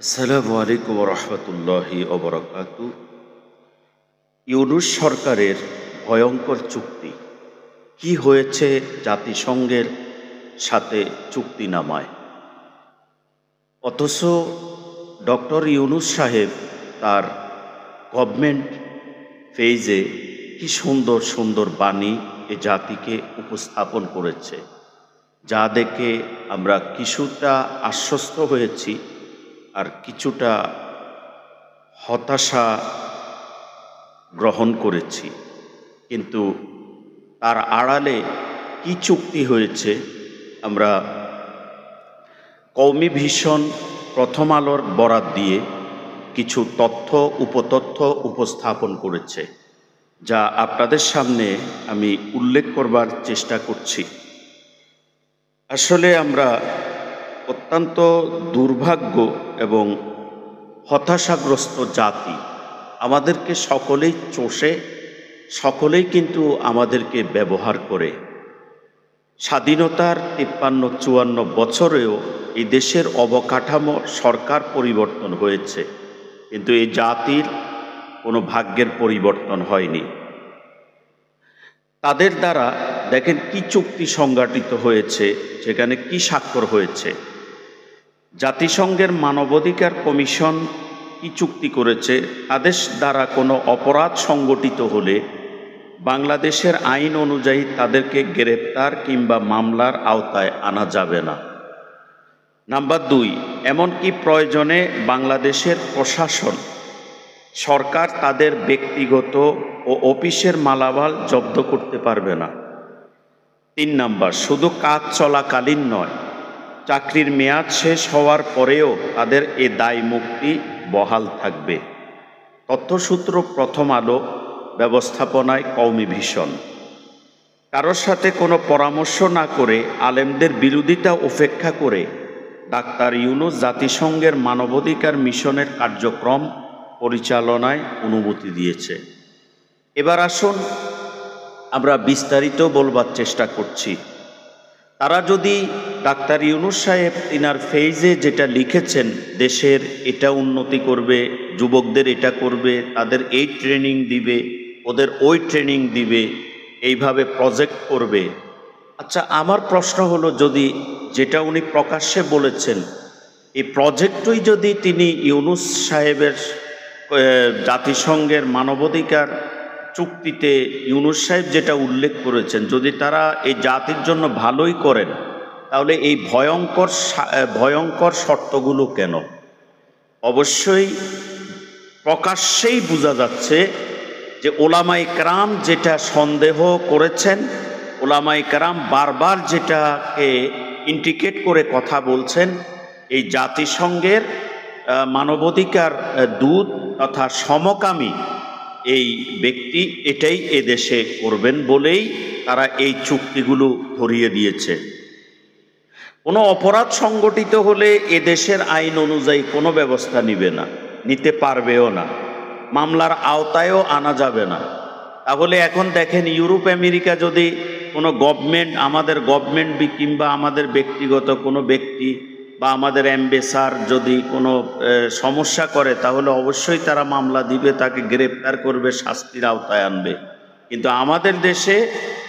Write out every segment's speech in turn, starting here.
আসসালামু আলাইকুম রহমতুল্লাহি ওবরাকাতু। ইউনূস সরকারের ভয়ঙ্কর চুক্তি কি হয়েছে জাতিসংঘের সাথে চুক্তিনামায়, অথচ ডক্টর ইউনূস সাহেব তার গভর্নমেন্ট ফেজে কি সুন্দর সুন্দর বাণী এ জাতিকে উপস্থাপন করেছে, যা দেখে আমরা কিছুটা আশ্বস্ত হয়েছি আর কিছুটা হতাশা গ্রহণ করেছি। কিন্তু তার আড়ালে কি চুক্তি হয়েছে আমরা কওমি ভিশন প্রথম আলোর বরাত দিয়ে কিছু তথ্য উপতথ্য উপস্থাপন করেছে, যা আপনাদের সামনে আমি উল্লেখ করবার চেষ্টা করছি। আসলে আমরা অত্যন্ত দুর্ভাগ্য এবং হতাশাগ্রস্ত জাতি। আমাদেরকে সকলেই চষে, সকলেই কিন্তু আমাদেরকে ব্যবহার করে। স্বাধীনতার 53-54 বছরেও এই দেশের অবকাঠামো সরকার পরিবর্তন হয়েছে, কিন্তু এই জাতির কোনো ভাগ্যের পরিবর্তন হয়নি। তাদের দ্বারা দেখেন কি চুক্তি সংগঠিত হয়েছে, সেখানে কি স্বাক্ষর হয়েছে। জাতিসংঘের মানবাধিকার কমিশন কি চুক্তি করেছে, তাদের দ্বারা কোনো অপরাধ সংগঠিত হলে বাংলাদেশের আইন অনুযায়ী তাদেরকে গ্রেপ্তার কিংবা মামলার আওতায় আনা যাবে না। নাম্বার 2, এমনকি প্রয়োজনে বাংলাদেশের প্রশাসন সরকার তাদের ব্যক্তিগত ও অফিসের মালামাল জব্দ করতে পারবে না। 3 নাম্বার, শুধু কাজ চলাকালীন নয়, চাকরির মেয়াদ শেষ হওয়ার পরেও তাদের এ দায় মুক্তি বহাল থাকবে। তথ্যসূত্র প্রথম আলো, ব্যবস্থাপনায় কওমি ভিশন। কারোর সাথে কোনো পরামর্শ না করে, আলেমদের বিরোধিতা উপেক্ষা করে ডাক্তার ইউনূস জাতিসংঘের মানবাধিকার মিশনের কার্যক্রম পরিচালনায় অনুমতি দিয়েছে। এবার আসুন আমরা বিস্তারিত বলবার চেষ্টা করছি। তারা যদি ডাক্তার ইউনূস সাহেব তিনার ফেজে যেটা লিখেছেন, দেশের এটা উন্নতি করবে, যুবকদের এটা করবে, তাদের এই ট্রেনিং দিবে, ওদের ওই ট্রেনিং দিবে, এইভাবে প্রজেক্ট করবে। আচ্ছা, আমার প্রশ্ন হলো, যদি যেটা উনি প্রকাশ্যে বলেছেন এই প্রজেক্টই যদি তিনি ইউনূস সাহেবের জাতিসংঘের মানবাধিকার চুক্তিতে ইউনূস সাহেব যেটা উল্লেখ করেছেন, যদি তারা এই জাতির জন্য ভালোই করেন, তাহলে এই ভয়ঙ্কর শর্তগুলো কেন? অবশ্যই প্রকাশ্যেই বোঝা যাচ্ছে যে ওলামায়ে কেরাম যেটা সন্দেহ করেছেন, ওলামায়ে কেরাম বারবার যেটাকে ইন্ডিকেট করে কথা বলছেন, এই জাতিসংঘের মানবাধিকার দূত তথা সমকামী এই ব্যক্তি এটাই এদেশে করবেন বলেই তারা এই চুক্তিগুলো ধরিয়ে দিয়েছে। কোনো অপরাধ সংগঠিত হলে এদেশের আইন অনুযায়ী কোনো ব্যবস্থা নিবে না, নিতে পারবেও না, মামলার আওতায়ও আনা যাবে না। তাহলে এখন দেখেন, ইউরোপ আমেরিকা যদি কোনো গভর্নমেন্ট, আমাদের গভর্নমেন্ট কিংবা আমাদের ব্যক্তিগত কোনো ব্যক্তি বা আমাদের অ্যাম্বাসাডর যদি কোনো সমস্যা করে, তাহলে অবশ্যই তারা মামলা দিবে, তাকে গ্রেপ্তার করবে, শাস্তির আওতায় আনবে। কিন্তু আমাদের দেশে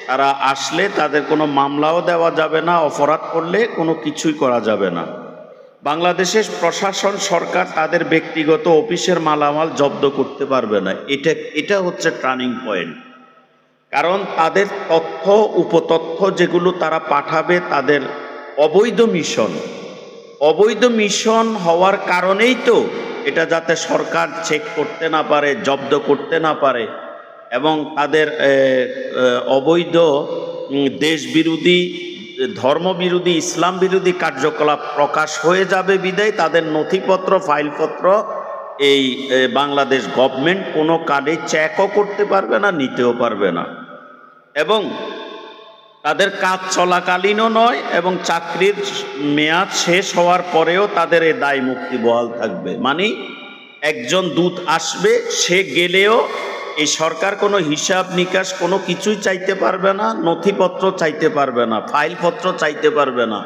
তারা আসলে তাদের কোনো মামলাও দেওয়া যাবে না, অপরাধ করলে কোনো কিছুই করা যাবে না। বাংলাদেশের প্রশাসন সরকার তাদের ব্যক্তিগত অফিসের মালামাল জব্দ করতে পারবে না। এটা হচ্ছে টার্নিং পয়েন্ট। কারণ তাদের তথ্য উপতথ্য যেগুলো তারা পাঠাবে, তাদের অবৈধ মিশন হওয়ার কারণেই তো এটা, যাতে সরকার চেক করতে না পারে, জব্দ করতে না পারে, এবং তাদের অবৈধ দেশবিরোধী, ধর্মবিরোধী, ইসলাম বিরোধী কার্যকলাপ প্রকাশ হয়ে যাবে বিধায় তাদের নথিপত্র, ফাইলপত্র এই বাংলাদেশ গভর্নমেন্ট কোনো কার্ডে চেকও করতে পারবে না, নিতেও পারবে না, এবং তাদের কাজ চলাকালীনও নয়, এবং চাকরির মেয়াদ শেষ হওয়ার পরেও তাদের এই দায় মুক্তি বহাল থাকবে। মানে একজন দূত আসবে, সে গেলেও এই সরকার কোনো হিসাব নিকাশ কোনো কিছুই চাইতে পারবে না, নথিপত্র চাইতে পারবে না, ফাইলপত্র চাইতে পারবে না,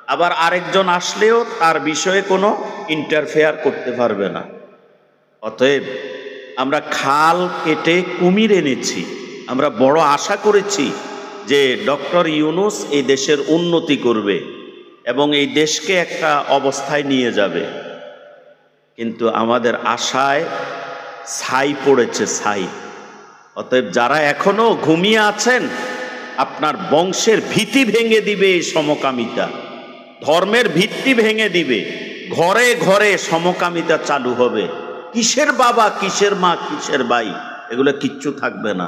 আবার আরেকজন আসলেও তার বিষয়ে কোনো ইন্টারফেয়ার করতে পারবে না। অতএব আমরা খাল কেটে কুমির এনেছি। আমরা বড় আশা করেছি যে ডক্টর ইউনূস এই দেশের উন্নতি করবে এবং এই দেশকে একটা অবস্থায় নিয়ে যাবে, কিন্তু আমাদের আশায় ছাই পড়েছে, ছাই। অতএব যারা এখনো ঘুমিয়ে আছেন, আপনার বংশের ভিত্তি ভেঙে দিবে এই সমকামিতা, ধর্মের ভিত্তি ভেঙে দিবে, ঘরে ঘরে সমকামিতা চালু হবে। কিসের বাবা, কিসের মা, কিসের ভাই, এগুলো কিচ্ছু থাকবে না।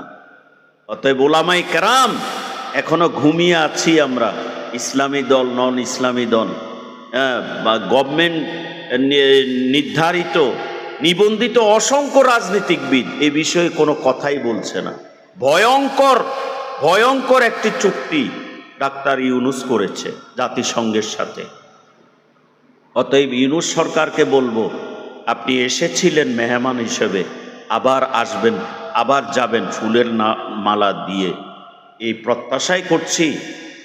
অতএব ওলামায়ে কেরাম, এখনো ঘুমিয়ে আছি আমরা। ইসলামী দল, নন ইসলামী দল, বা গভর্নমেন্ট নির্ধারিত নিবন্ধিত অসংখ্য রাজনীতিকবিদ এ বিষয়ে কোনো কথাই বলছে না। ভয়ঙ্কর ভয়ঙ্কর একটি চুক্তি ডাক্তার ইউনূস করেছে জাতিসংঘের সাথে। অতএব ইউনূস সরকারকে বলবো, আপনি এসেছিলেন মেহমান হিসেবে, আবার আসবেন, আবার যাবেন ফুলের মালা দিয়ে। এই প্রত্যাশাই করছি।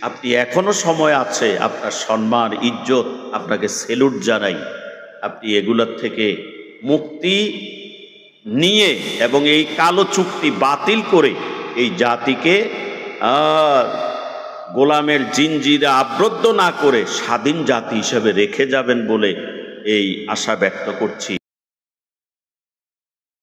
আপনি এখনো সময় আছে, আপনার সম্মান ইজ্জত, আপনাকে সেলুট জানাই। আপনি এগুলোর থেকে মুক্তি নিয়ে এবং এই কালো চুক্তি বাতিল করে এই জাতিকে গোলামের জিনজিরে আবদ্ধ না করে স্বাধীন জাতি হিসেবে রেখে যাবেন বলে এই আশা ব্যক্ত করছি।